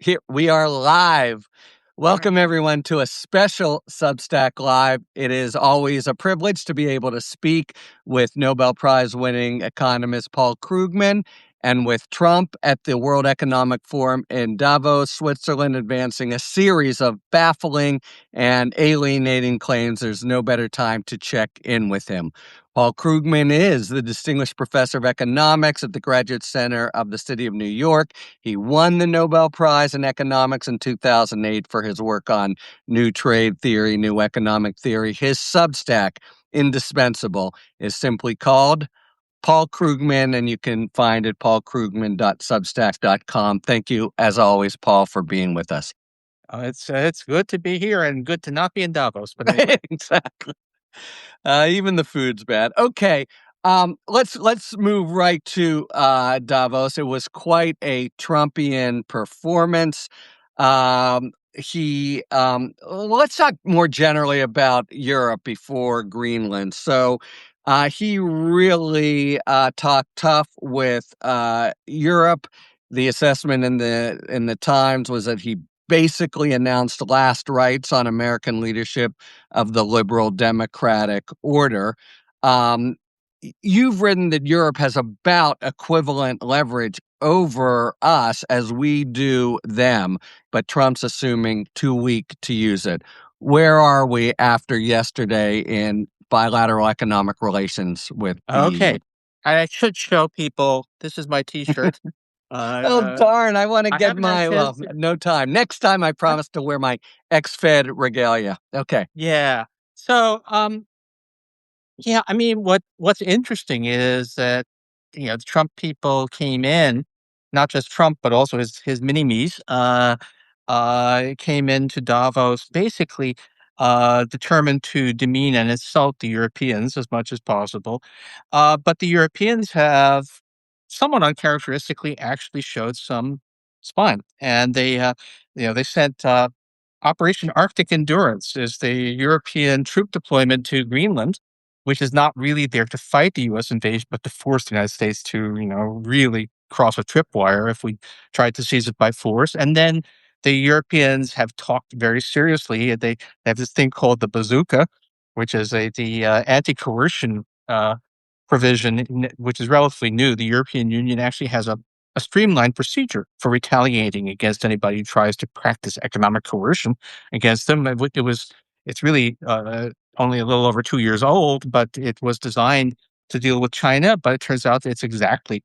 Here we are live. Welcome everyone to a special Substack Live. It is always a privilege to be able to speak with Nobel Prize winning economist Paul Krugman and with Trump at the World Economic Forum in Davos, Switzerland, advancing a series of baffling and alienating claims. There's no better time to check in with him. Paul Krugman is the Distinguished Professor of Economics at the Graduate Center of the City of New York. He won the Nobel Prize in Economics in 2008 for his work on new trade theory, new economic theory. His Substack, indispensable, is simply called Paul Krugman, and you can find it paulkrugman.substack.com. Thank you, as always, Paul, for being with us. It's good to be here and good to not be in Davos. But anyway. Exactly. Even the food's bad. Okay. Let's move right to Davos. It was quite a Trumpian performance. Let's talk more generally about Europe before Greenland. So he really talked tough with Europe. The assessment in the Times was that he basically announced last rites on American leadership of the liberal democratic order. You've written that Europe has about equivalent leverage over us as we do them, but Trump's assuming too weak to use it. Where are we after yesterday in bilateral economic relations with the Okay. EU? I should show people. This is my T-shirt. Oh, darn. I want to I get haven't had a chance. no time. Next time I promise to wear my ex-Fed regalia. Okay. Yeah. So, yeah. I mean, what's interesting is that the Trump people came in, not just Trump, but also his mini-me's, came into Davos basically determined to demean and insult the Europeans as much as possible. But the Europeans have somewhat uncharacteristically actually showed some spine, and they sent Operation Arctic Endurance is the European troop deployment to Greenland, which is not really there to fight the U.S. invasion, but to force the United States to, really cross a tripwire if we tried to seize it by force. And then the Europeans have talked very seriously. They have this thing called the bazooka, which is the anti-coercion provision, which is relatively new. The European Union actually has a streamlined procedure for retaliating against anybody who tries to practice economic coercion against them. It's really only a little over 2 years old, but it was designed to deal with China. But it turns out it's exactly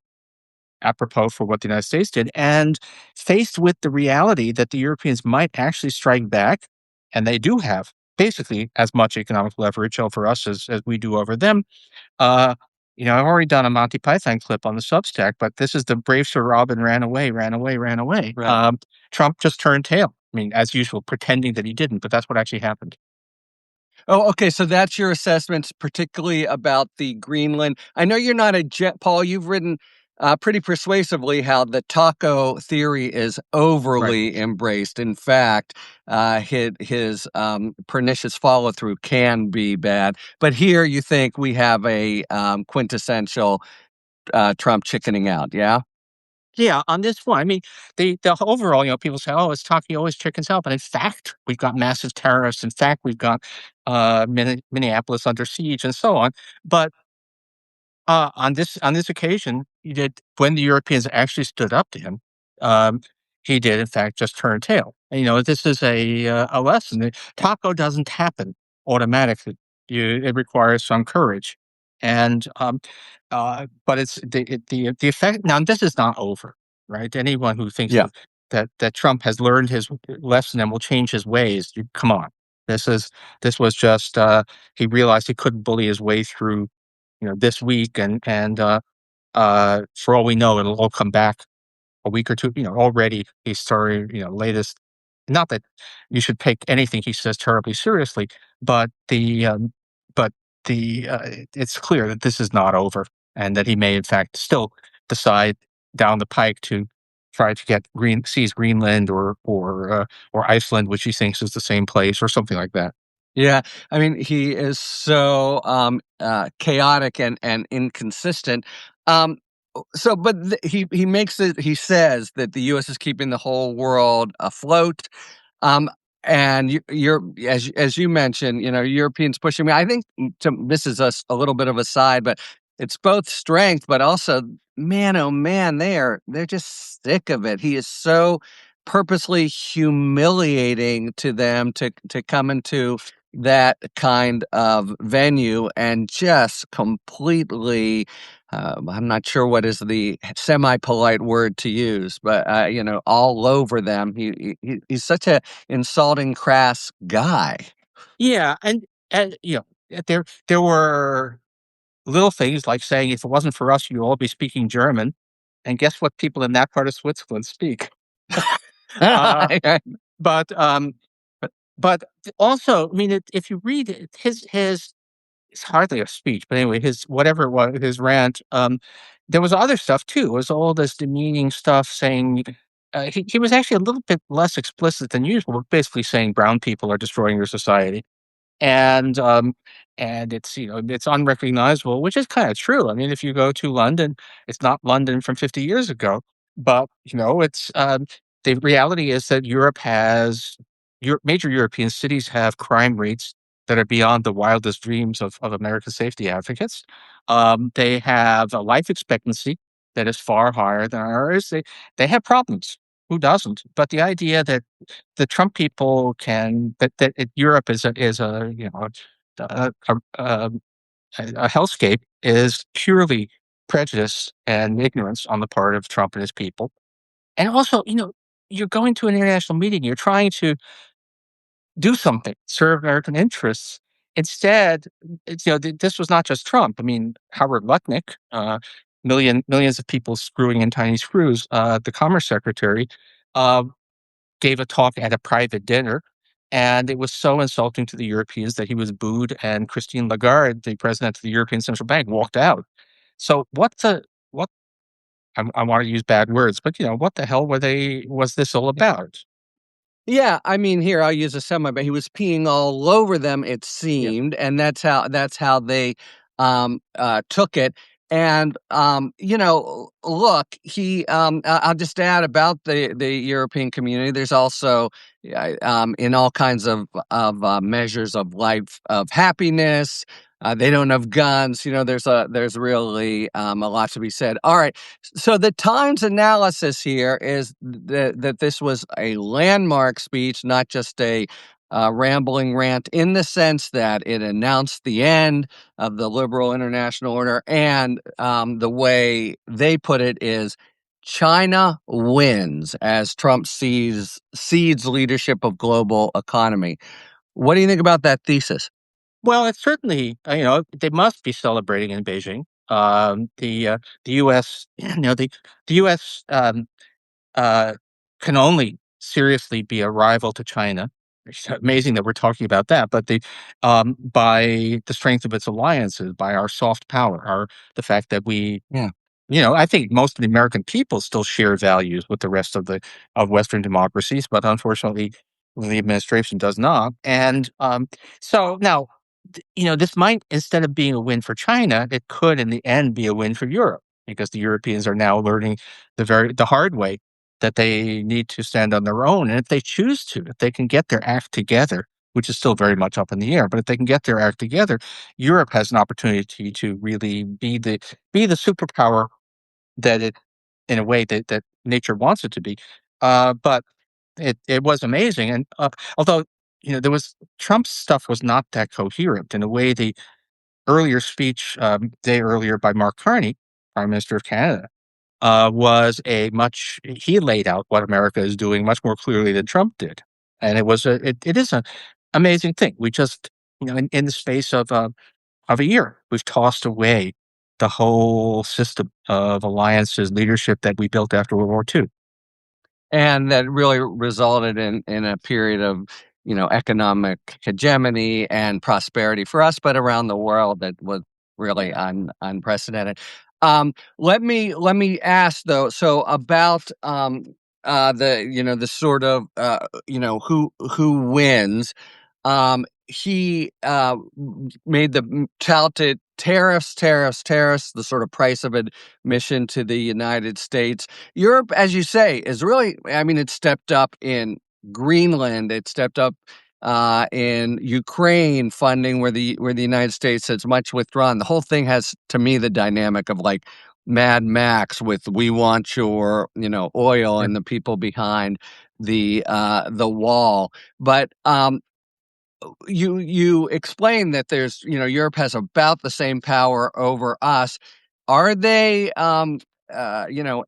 apropos for what the United States did. And faced with the reality that the Europeans might actually strike back, and they do have basically as much economic leverage over us as we do over them. uh, I've already done a Monty Python clip on the Substack, but this is the brave Sir Robin ran away, ran away, ran away. Right. Trump just turned tail. I mean, as usual, pretending that he didn't, but that's what actually happened. Oh, okay. So that's your assessment, particularly about the Greenland. I know you're not Paul. You've written pretty persuasively how the taco theory is Right. overly embraced. In fact, his pernicious follow through can be bad. But here, you think we have a quintessential Trump chickening out? Yeah. Yeah, on this one, I mean, the overall, people say, "Oh, it's talking always chickens out," but in fact, we've got massive tariffs. In fact, we've got Minneapolis under siege, and so on. But on this occasion, he did when the Europeans actually stood up to him. Um, he did, in fact, just turn tail. And, this is a lesson. Taco doesn't happen automatically. It requires some courage, and but it's the effect. Now, this is not over, right? Anyone who thinks Yeah. that Trump has learned his lesson and will change his ways, come on. This is this was just he realized he couldn't bully his way through this week, and for all we know, it'll all come back a week or two. Already he's started. Latest. Not that you should take anything he says terribly seriously, but but it's clear that this is not over, and that he may, in fact, still decide down the pike to try to seize Greenland or Iceland, which he thinks is the same place, or something like that. Yeah, I mean, he is so chaotic and inconsistent. Um, But he makes it. He says that the U.S. is keeping the whole world afloat. Um, and you're as you mentioned, Europeans pushing me. I think this is a little bit of a side, but it's both strength, but also, man, oh man, they're just sick of it. He is so purposely humiliating to them to come into that kind of venue and just completely. I'm not sure what is the semi-polite word to use, but all over them. He's such a insulting, crass guy. Yeah, and there were little things like saying, "If it wasn't for us, you'd all be speaking German." And guess what people in that part of Switzerland speak? Uh, but, but but also, I mean, if you read it, his it's hardly a speech, but anyway, his whatever it was, his rant, there was other stuff too. It was all this demeaning stuff saying, he was actually a little bit less explicit than usual, basically saying brown people are destroying your society. And, it's, it's unrecognizable, which is kinda true. I mean, if you go to London, it's not London from 50 years ago, but, the reality is that major European cities have crime rates that are beyond the wildest dreams of American safety advocates. They have a life expectancy that is far higher than ours. They have problems. Who doesn't? But the idea that the Trump people Europe is a a, a, a a hellscape is purely prejudice and ignorance on the part of Trump and his people. And also, you're going to an international meeting. You're trying to do something, serve American interests. Instead, this was not just Trump. I mean, Howard Lutnick, millions of people screwing in tiny screws. The Commerce Secretary. Uh, gave a talk at a private dinner, and it was so insulting to the Europeans that he was booed, and Christine Lagarde, the president of the European Central Bank, walked out. So what I wanna use bad words, but, what the hell was this all about? Yeah, I mean, here, I'll use a semi, but he was peeing all over them, it Yeah. seemed, and that's how they, took it, and, look, I'll just add about the European community, there's also, in all kinds of measures of life of happiness, they don't have guns, there's really, a lot to be said. Alright, so the Times analysis here is that this was a landmark speech, not just a rambling rant, in the sense that it announced the end of the liberal international order. And the way they put it is China wins as Trump cedes leadership of global economy. What do you think about that thesis? Well, it's certainly, they must be celebrating in Beijing. The US, the US, uh, can only seriously be a rival to China. It's amazing that we're talking about that, but by the strength of its alliances, by our soft power, the fact that Yeah. I think most of the American people still share values with the rest of Western democracies, but unfortunately, the administration does not. And so now, this might, instead of being a win for China, it could in the end be a win for Europe because the Europeans are now learning the hard way that they need to stand on their own. And if they choose to, if they can get their act together, which is still very much up in the air, but if they can get their act together, Europe has an opportunity to really be the superpower that it in a way that nature wants it to be. But it was amazing, and, although, there was Trump's stuff was not that coherent in a way. The earlier speech, day earlier by Mark Carney, Prime Minister of Canada, was a much he laid out what America is doing much more clearly than Trump did, and it is an amazing thing. We just, in the space of a year, we've tossed away the whole system of alliances leadership that we built after World War II. And that really resulted in a period of, economic hegemony and prosperity for us, but around the world that was really unprecedented. Let me ask though, so about the sort of who wins. He made the touted tariffs, tariffs, tariffs, the sort of price of admission to the United States. Europe, as you say, is really, I mean, it stepped up in Greenland, it stepped up in Ukraine funding where the United States has much withdrawn. The whole thing has, to me, the dynamic of like Mad Max with "We want your, oil," Yeah. and the people behind the wall. But you explain that there's, Europe has about the same power over us. Are they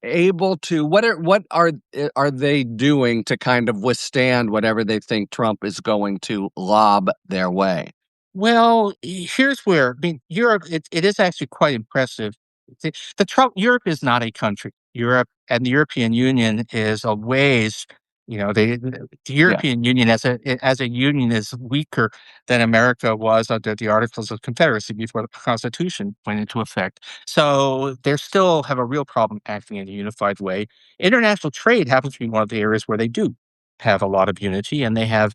able to, are they doing to kind of withstand whatever they think Trump is going to lob their way? Well, here's where, I mean, Europe, it is actually quite impressive. The Trump Europe is not a country. Europe and the European Union is a ways, the Yeah. European Union as a union is weaker than America was under the Articles of Confederacy before the Constitution went into effect. So they still have a real problem acting in a unified way. International trade happens to be one of the areas where they do have a lot of unity, and they have,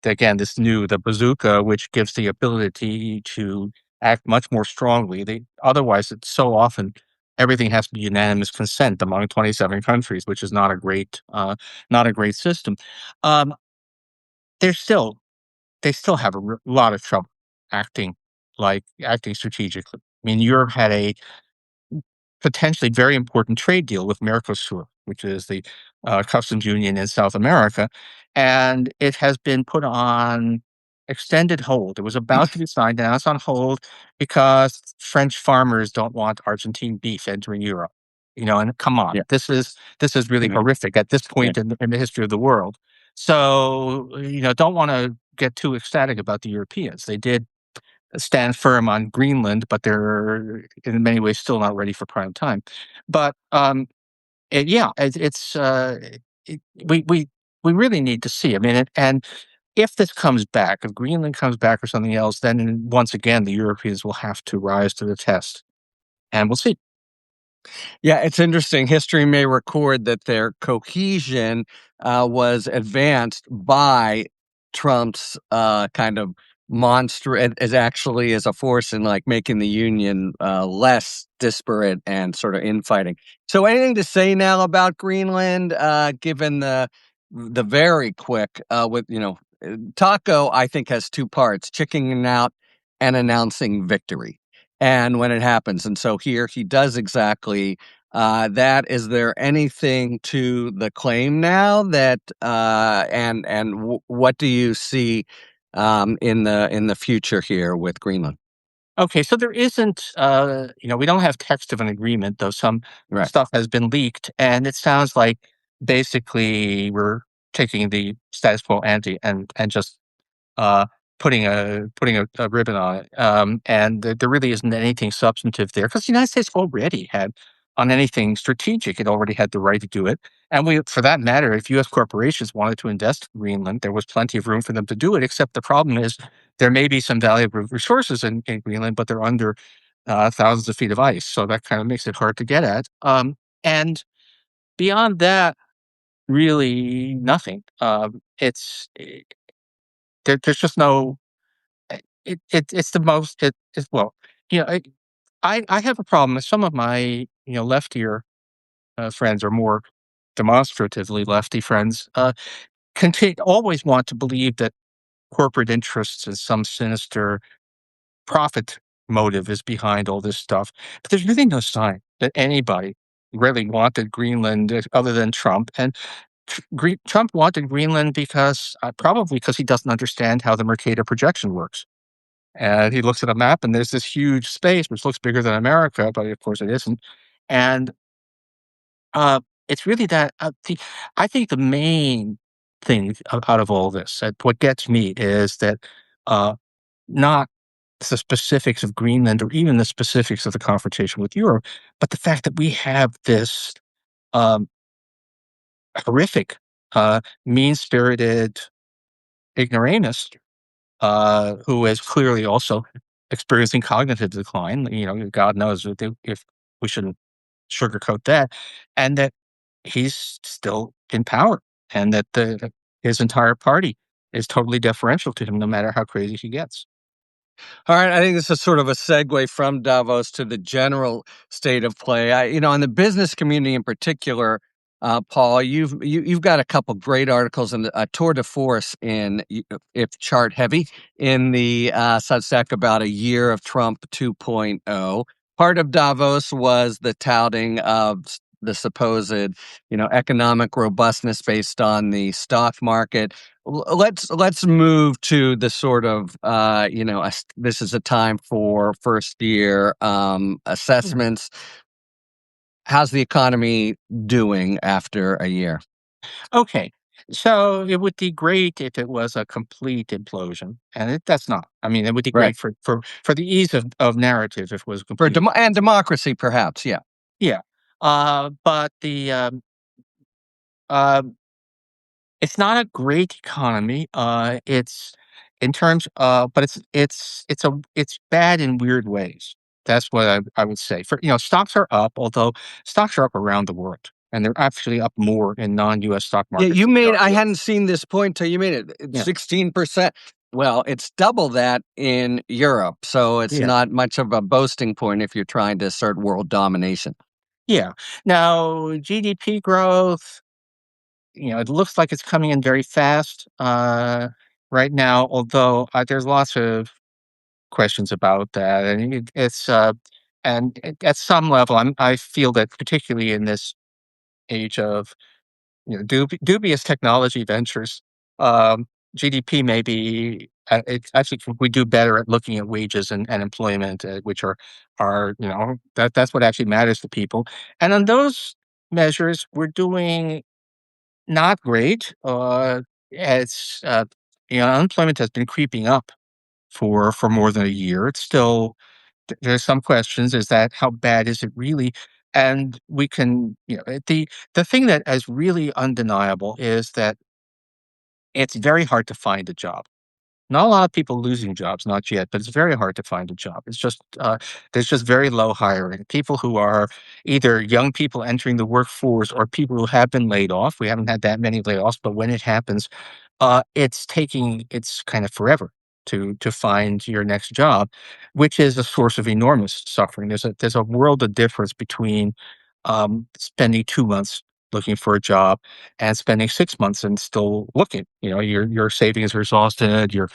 again, the bazooka, which gives the ability to act much more strongly. Otherwise, it's so often everything has to be unanimous consent among 27 countries, which is not a great system. Um, they're still they still have a lot of trouble acting acting strategically. I mean, Europe had a potentially very important trade deal with Mercosur, which is the customs union in South America, and it has been put on extended hold. It was about to be signed, and now it's on hold because French farmers don't want Argentine beef entering Europe. And come on, Yeah. this is really Mhm. horrific at this Yeah. point in the history of the world. So, don't want to get too ecstatic about the Europeans. They did stand firm on Greenland, but they're in many ways still not ready for prime time. But yeah, it, we really need to see. I mean, and if this comes back, if Greenland comes back or something else, then once again the Europeans will have to rise to the test, and we'll see. Yeah, it's interesting. History may record that their cohesion was advanced by Trump's kind of monster as actually as a force in like making the union less disparate and sort of infighting. So, anything to say now about Greenland, given the very quick with Taco, I think has two parts: chickening out and announcing victory. And when it happens, and so here he does exactly that. Is there anything to the claim now that what do you see in the future here with Greenland? Okay, so there isn't, we don't have text of an agreement, though some Right. stuff has been leaked, and it sounds like basically we're taking the status quo ante and just uh, putting a ribbon on it. And there really isn't anything substantive there because the United States already had on anything strategic, it already had the right to do it. And for that matter, if U.S. corporations wanted to invest in Greenland, there was plenty of room for them to do it. Except the problem is there may be some valuable resources in Greenland, but they're under thousands of feet of ice, so that kind of makes it hard to get at. And beyond that, really nothing. There's just no it's the most it's well, you know, I have a problem with some of my, leftier, friends or more demonstratively lefty friends, always want to believe that corporate interests and some sinister profit motive is behind all this stuff, but there's really no sign that anybody really wanted Greenland, other than Trump, and Trump wanted Greenland because, probably because he doesn't understand how the Mercator projection works. And he looks at a map and there's this huge space which looks bigger than America, but of course it isn't. And it's really that I think the main thing out of all this, what gets me is that uh, not the specifics of Greenland or even the specifics of the confrontation with Europe, but the fact that we have this um, horrific, mean spirited ignoramus who is clearly also experiencing cognitive decline. God knows if we shouldn't sugarcoat that, and that he's still in power, and that his entire party is totally deferential to him, no matter how crazy he gets. All right, I think this is sort of a segue from Davos to the general state of play. In the business community in particular, Paul, you've got a couple great articles in a tour de force if chart heavy, in the Substack about a year of Trump 2.0. Part of Davos was the touting of the supposed, economic robustness based on the stock market. Let's move to the sort of this is a time for first year Yeah. assessments. How's the economy doing after a year? Okay. So it would be great if it was a complete implosion, and that's not. I mean, it would be Right. great for the ease of narrative if it was a For complete. democracy, perhaps. Yeah. Yeah. But uh, it's not a great economy. It's in terms but it's bad in weird ways. That's what I would say. Stocks are up, although stocks are up around the world, and they're actually up more in non-U.S. stock Yeah, markets than they are I here. hadn't seen this point till you made it. It's Yeah, 16%. Well, it's double that in Europe, so it's yeah, not much of a boasting point if you're trying to assert world domination. yeah. Now GDP growth, it looks like it's coming in very fast right now. Although there's lots of questions about that, and at some level, I feel that particularly in this age of dubious technology ventures, GDP may be. It's actually we do better at looking at wages and employment, which are that's what actually matters to people. And on those measures, we're doing not great. It's Unemployment has been creeping up for more than a year. It's still there's some questions. Is that how bad is it really? And we can, the thing that is really undeniable is that it's very hard to find a job. Not a lot of people losing jobs, not yet, but it's very hard to find a job. It's just there's just very low hiring. People who are either young people entering the workforce or people who have been laid off. We haven't had that many layoffs, but when it happens, it's kind of forever to find your next job, which is a source of enormous suffering. There's a world of difference between spending 2 months looking for a job and spending 6 months and still looking. Your savings are exhausted. Your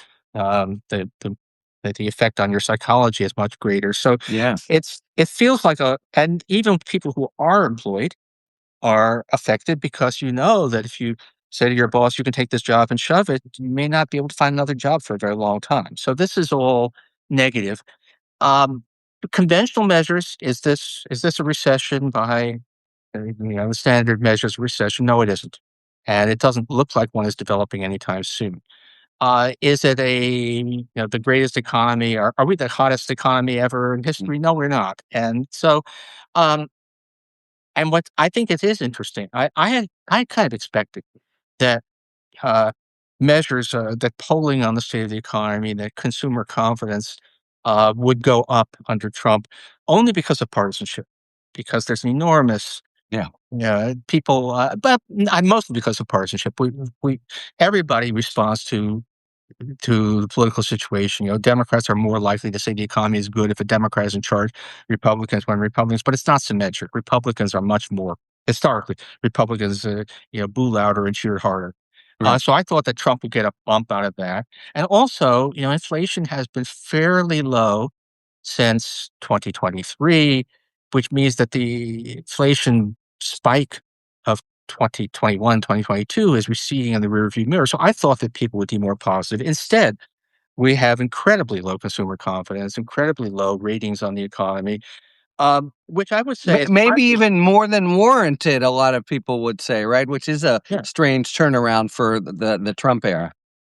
the effect on your psychology is much greater. So Yeah. it feels like and even people who are employed are affected because you know that if you say to your boss, you can take this job and shove it, you may not be able to find another job for a very long time. So this is all negative. Um, Conventional measures, is this a recession by the standard measures of recession? No, it isn't. And it doesn't look like one is developing anytime soon. Is it the greatest economy? Are we the hottest economy ever in history? No, we're not. And so, um, and what I think it is interesting, I kind of expected that uh, measures that polling on the state of the economy, that consumer confidence would go up under Trump, only because of partisanship, because there's an enormous Yeah. people, but mostly because of partisanship. We everybody responds to the political situation. Democrats are more likely to say the economy is good if a Democrat is in charge. Republicans when Republicans, but it's not symmetric. Republicans are much more historically. Republicans, boo louder and cheer harder. Right. So I thought that Trump would get a bump out of that, and also, inflation has been fairly low since 2023, which means that the inflation spike of 2021, 2022 is receding in the rearview mirror. So I thought that people would be more positive. Instead, we have incredibly low consumer confidence, incredibly low ratings on the economy, which I would say is Maybe partly, even more than warranted, a lot of people would say, right? Which is a yeah, strange turnaround for the Trump era.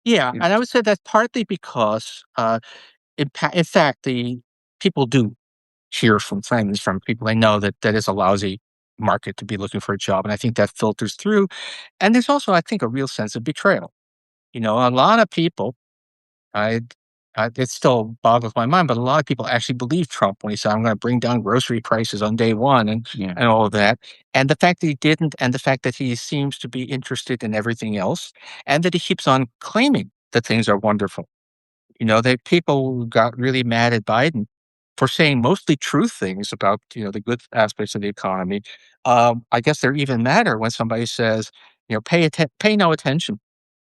yeah, Yeah. and I would say that's partly because, in fact, the people do hear from friends, from people they know that is a lousy market to be looking for a job, and I think that filters through. And there's also, I think, a real sense of betrayal. A lot of people, I, it still boggles my mind, but a lot of people actually believe Trump when he said, "I'm going to bring down grocery prices on day one," Yeah. and all of that. And the fact that he didn't, and the fact that he seems to be interested in everything else, and that he keeps on claiming that things are wonderful. people got really mad at Biden for saying mostly true things about, the good aspects of the economy. I guess they're even madder when somebody says, pay no attention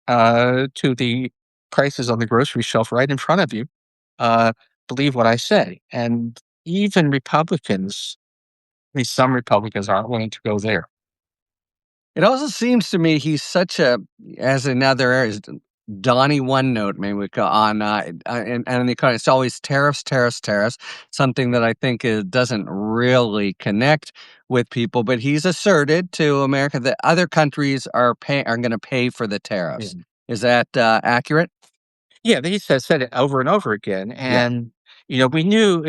to the prices on the grocery shelf right in front of you. Uh, Believe what I say. And even Republicans, at least some Republicans, aren't willing to go there. It also seems to me he's such a, as in other areas, Donnie One Note, maybe we call on, and the economy. It's always tariffs, tariffs, tariffs. Something that I think doesn't really connect with people. But he's asserted to America that other countries are going to pay for the Yeah. tariffs. Is that accurate? Yeah, he said it over and over again, Yeah. and, we knew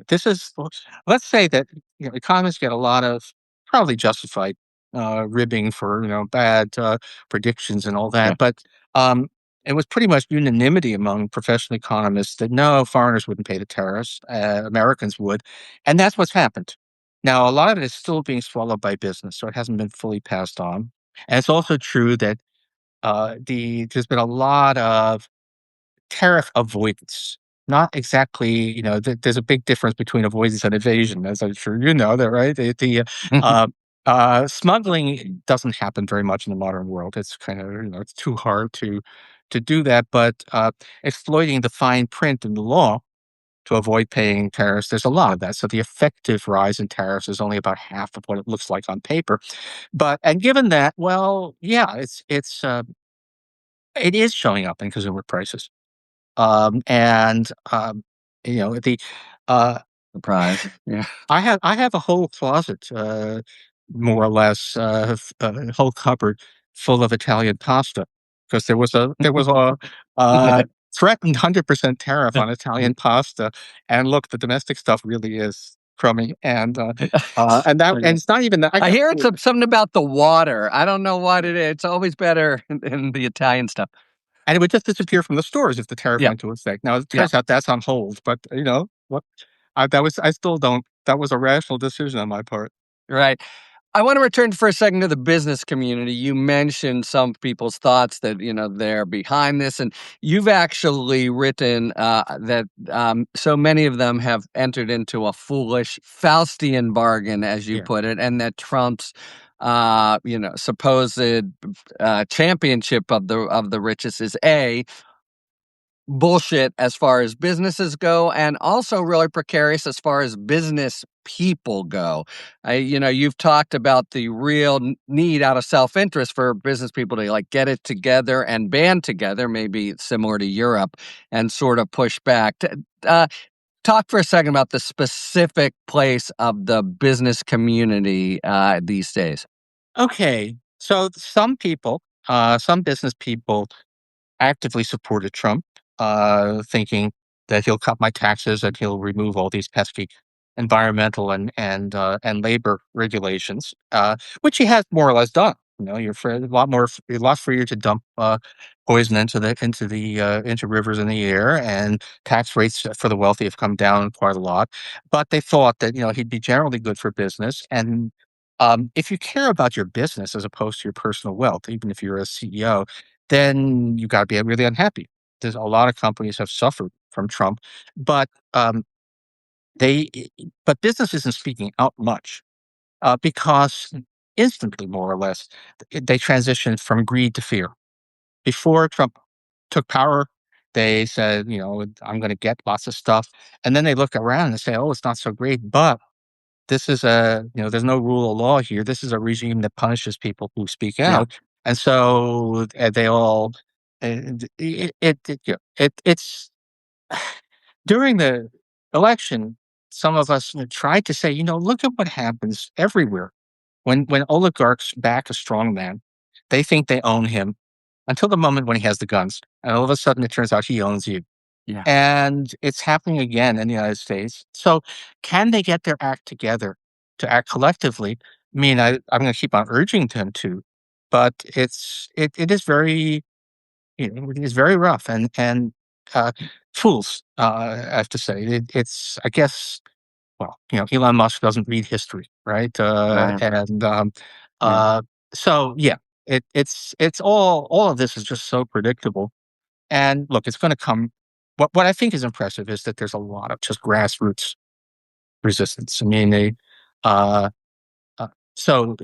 this is let's say that, economists get a lot of probably justified, ribbing for, bad, predictions and all Yeah. that, but, um, it was pretty much unanimity among professional economists that no, foreigners wouldn't pay the tariffs, Americans would, and that's what's happened. Now, a lot of it is still being swallowed by business, so it hasn't been fully passed on, and it's also true that, there's been a lot of tariff avoidance. Not exactly, there's a big difference between avoidance and evasion, as I'm sure you know that, right? Uh, Smuggling doesn't happen very much in the modern world. It's kind of, it's too hard to do that. But exploiting the fine print in the law to avoid paying tariffs, there's a lot of that. So the effective rise in tariffs is only about half of what it looks like on paper. And given that, well, yeah, it is showing up in consumer prices. And, the uh, Surprise. Yeah. I have a whole closet, more or less, a whole cupboard full of Italian pasta because there was a, threatened 100% tariff on Italian pasta, and look, the domestic stuff really is crummy, and it's not even that I I got hear it's something about the water. I don't know what it is. It's always better in the Italian stuff. and it would just disappear from the stores if the tariff Yeah. went into effect. Now, it Yeah. turns out that's on hold, but, what I still don't that was a rational decision on my part. Right. I want to return for a second to the business community. You mentioned some people's thoughts that they're behind this, and you've actually written that so many of them have entered into a foolish Faustian bargain, as you Yeah. put it, and that Trump's supposed championship of the richest is bullshit as far as businesses go, and also really precarious as far as business people go. You've talked about the real need out of self-interest for business people to like get it together and band together, maybe similar to Europe, and sort of push back. Uh, Talk for a second about the specific place of the business community these days. Okay. So some business people actively supported Trump, thinking that he'll cut my taxes and he'll remove all these pesky environmental and labor regulations, which he has more or less done. You're a lot freer to dump poison into rivers in the air, and tax rates for the wealthy have come down quite a lot. But they thought that he'd be generally good for business, and if you care about your business as opposed to your personal wealth, even if you're a CEO, then you gotta be really unhappy. There's a lot of companies have suffered from Trump, but, they but business isn't speaking out much, because instantly, more or less, they transitioned from greed to fear. Before Trump took power, they said, "I'm gonna get lots of stuff," and then they look around and say, "Oh, it's not so great, but this is there's no rule of law here. This is a regime that punishes people who speak Yeah. out." And so, they all and it's during the election, some of us tried to say, "Look at what happens everywhere. When oligarchs back a strong man, they think they own him until the moment when he has the guns, and all of a sudden it turns out he owns you." Yeah. And it's happening again in the United States. So, can they get their act together to act collectively? I mean, I'm gonna keep on urging them to, but it is very, it is very rough, and uh, fools, I have to say. It's, I guess, well, Elon Musk doesn't read history, right? Right. Yeah. Uh, so yeah, it's all of this is just so predictable. And look, it's gonna come what I think is impressive is that there's a lot of just grassroots resistance. I mean, uh, uh, so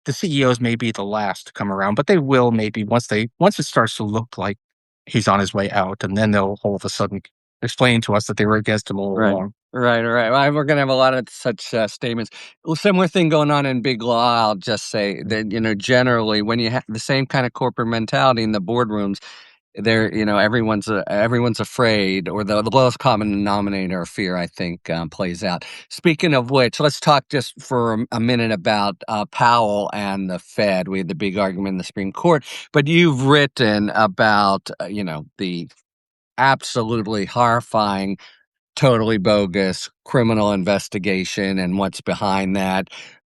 the CEOs may be the last to come around, but they will maybe once it starts to look like he's on his way out, and then they'll all of a sudden explain to us that they were against him all Right. along. Right. Well, we're going to have a lot of such statements. Well, similar thing going on in big law. I'll just say that, generally, when you have the same kind of corporate mentality in the boardrooms, there, everyone's afraid, or the lowest common denominator of fear, I think, plays out. Speaking of which, let's talk just for a minute about Powell and the Fed. We had the big argument in the Supreme Court, but you've written about, the absolutely horrifying, totally bogus criminal investigation and what's behind that.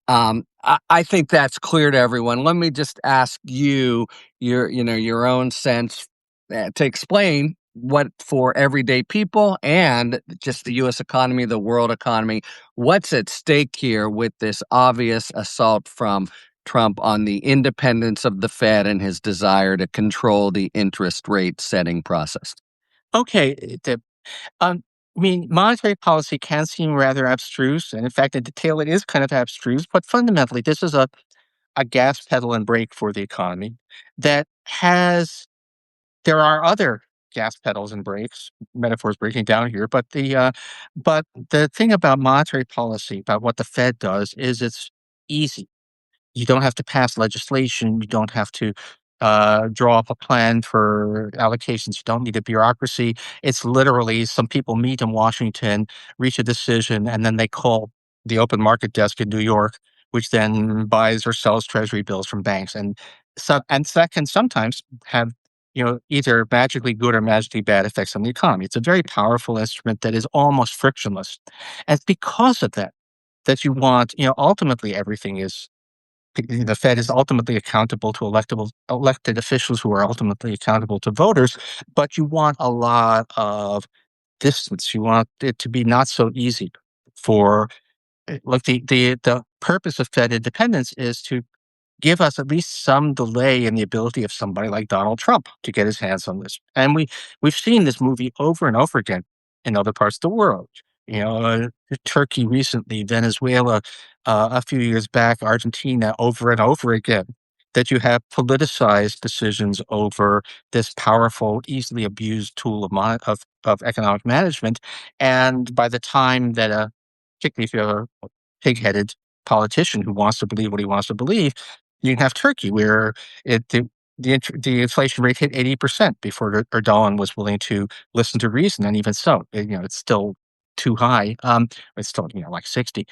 I think that's clear to everyone. Let me just ask you your own sense to explain what, for everyday people and just the U.S. economy, the world economy, what's at stake here with this obvious assault from Trump on the independence of the Fed and his desire to control the interest rate setting process. Okay, um, I mean, monetary policy can seem rather abstruse, and in fact, in detail, it is kind of abstruse. But fundamentally, this is a gas pedal and brake for the economy that has. There are other gas pedals and brakes. Metaphors breaking down here, but the thing about monetary policy, about what the Fed does, is it's easy. You don't have to pass legislation. You don't have to draw up a plan for allocations. You don't need a bureaucracy. It's literally some people meet in Washington, reach a decision, and then they call the open market desk in New York, which then buys or sells treasury bills from banks. And that can sometimes have either magically good or magically bad effects on the economy. It's a very powerful instrument that is almost frictionless. And it's because of that you want, ultimately everything is the Fed is ultimately accountable to elected officials who are ultimately accountable to voters, but you want a lot of distance. You want it to be not so easy for like the purpose of Fed independence is to give us at least some delay in the ability of somebody like Donald Trump to get his hands on this. And we've seen this movie over and over again in other parts of the world. Turkey recently, Venezuela a few years back, Argentina over and over again. That you have politicized decisions over this powerful, easily abused tool of economic management, and by the time that particularly if you're a pig-headed politician who wants to believe what he wants to believe, you can have Turkey, where the inflation rate hit 80% before Erdogan was willing to listen to reason, and even so, it's still too high. It's still like 60.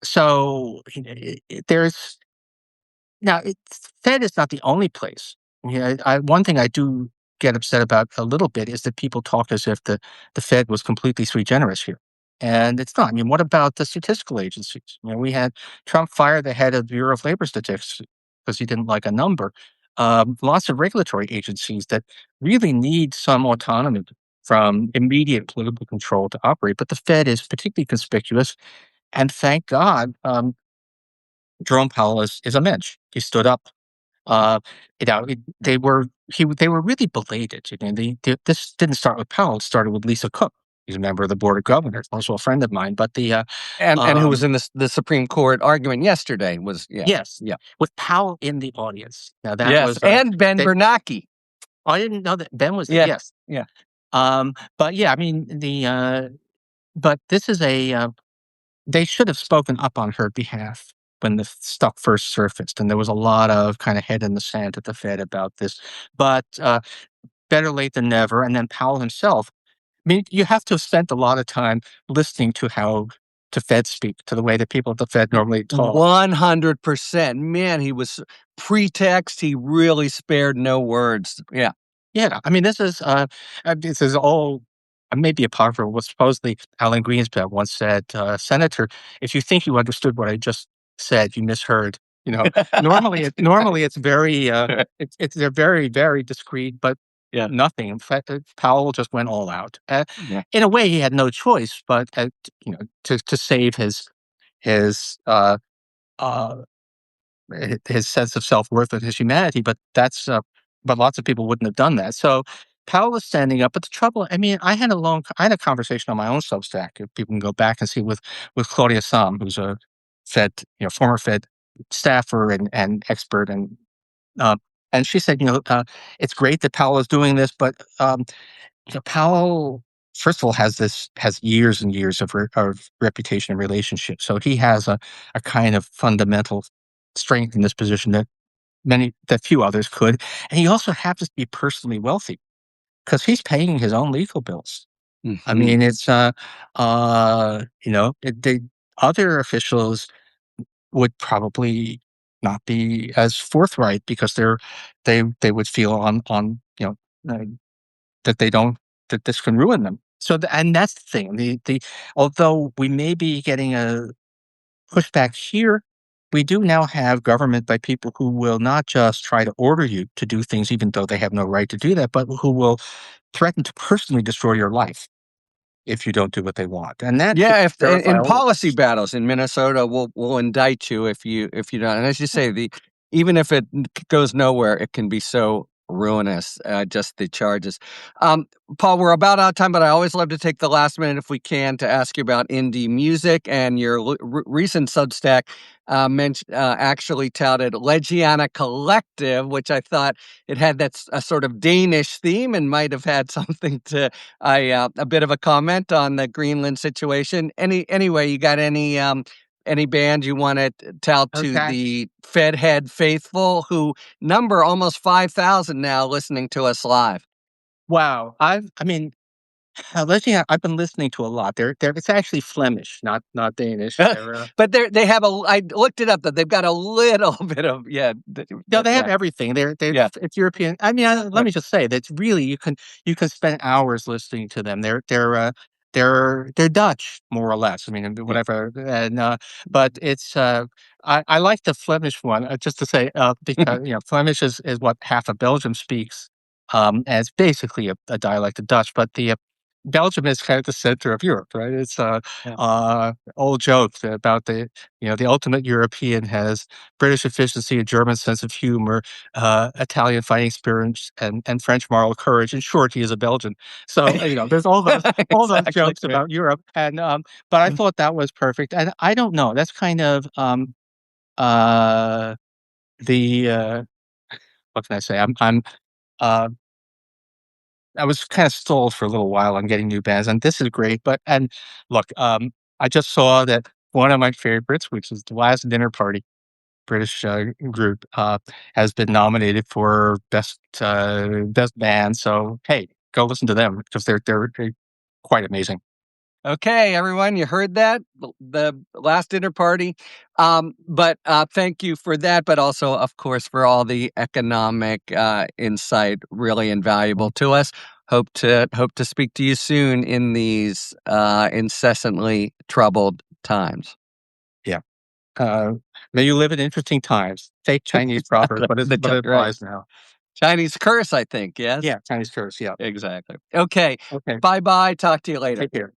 So there's now, Fed is not the only place. One thing I do get upset about a little bit is that people talk as if the Fed was completely sui generis here, and it's not. I mean, what about the statistical agencies? We had Trump fire the head of the Bureau of Labor Statistics because he didn't like a number. Lots of regulatory agencies that really need some autonomy from immediate political control to operate, but the Fed is particularly conspicuous, and thank God, Jerome Powell is a mensch. He stood up. Uh, they were really belated. This didn't start with Powell. It started with Lisa Cook. He's a member of the board of governors, also a friend of mine. But And who was um, in the Supreme Court argument yesterday was, yeah. yes, Yeah. with Powell in the audience. Now that Yes, was and Ben they. Bernanke. I didn't know that Ben was there. Yeah, Yes, yeah. but yeah, I mean but this is they should have spoken up on her behalf when the stuff first surfaced, and there was a lot of kind of head in the sand at the Fed about this. But better late than never. And then Powell himself. I mean, you have to have spent a lot of time listening to how to Fed speak, to the way that people at the Fed normally talk. 100%. Man, he was pretext. He really spared no words. Yeah. Yeah, I mean, this is all maybe apocryphal. What supposedly Alan Greenspan once said, "Senator, if you think you understood what I just said, you misheard." Normally it's very they're very very discreet, but Yeah. nothing. In fact, Powell just went all out. Yeah. In a way, he had no choice, but to save his uh, his sense of self worth and his humanity. But lots of people wouldn't have done that. So Powell was standing up, but the trouble, I mean, I had a conversation on my own Substack. If people can go back and see with Claudia Sam, who's a Fed, former Fed staffer and expert, uh, and she said, it's great that Powell is doing this, but Powell, first of all, has years and years of reputation and relationship, so he has a kind of fundamental strength in this position that few others could, and he also happens to be personally wealthy because he's paying his own legal bills. I Mhm. mean, it's the other officials would probably not be as forthright because they would feel on uh, that they don't that this can ruin them. So and that's the thing. The although we may be getting a pushback here, we do now have government by people who will not just try to order you to do things even though they have no right to do that, but who will threaten to personally destroy your life if you don't do what they want, and that should Yeah, if terrify in all of policy us. battles in Minnesota, we'll indict you if you don't. And as you say, the even if it goes nowhere, it can be so ruinous. Just the charges. Um, Paul, we're about out of time, but I always love to take the last minute if we can to ask you about indie music and your recent Substack. Actually touted Legiana Collective, which I thought it had a sort of Danish theme and might have had something to a bit of a comment on the Greenland situation. Anyway, you got any band you want to tell to Okay. the Fed head faithful who number almost 5,000 now listening to us live? Wow. I mean, Legia, I've been listening to a lot. They're it's actually Flemish, not Danish. But they have I looked it up that they've got a little bit of No, they have yeah, everything. yeah, It's European. I mean, let yeah, me just say that really you can spend hours listening to them. They're Dutch more or less. I mean, and yeah. whatever. And but it's I like the Flemish one just to say because Flemish is what half of Belgium speaks. And it's basically a dialect of Dutch, but the Belgium is kind of the center of Europe, right? It's Yeah. old joke about the ultimate European has British efficiency, a German sense of humor, Italian fighting spirit, and French moral courage. In short, he is a Belgian. So there's all those Exactly. jokes about Europe, and but I Mm. thought that was perfect. And I don't know, that's kind of uh, the what can I say? Uh, I was kind of stalled for a little while on getting new bands, and this is great. But and look, I just saw that one of my favorites, which is the Last Dinner Party. British group has been nominated for best band. So hey, go listen to them because they're quite amazing. Okay, everyone, you heard that? The last dinner party. But thank you for that, but also, of course, for all the economic insight, really invaluable to us. Hope to speak to you soon in these incessantly troubled times. Yeah. Uh, May you live in interesting times. Fake Chinese proverb, but it Right. applies now. Chinese curse, I think. Yes, Yeah, Chinese curse. Yeah. exactly. Okay. Okay. Bye bye. Talk to you later. Take care.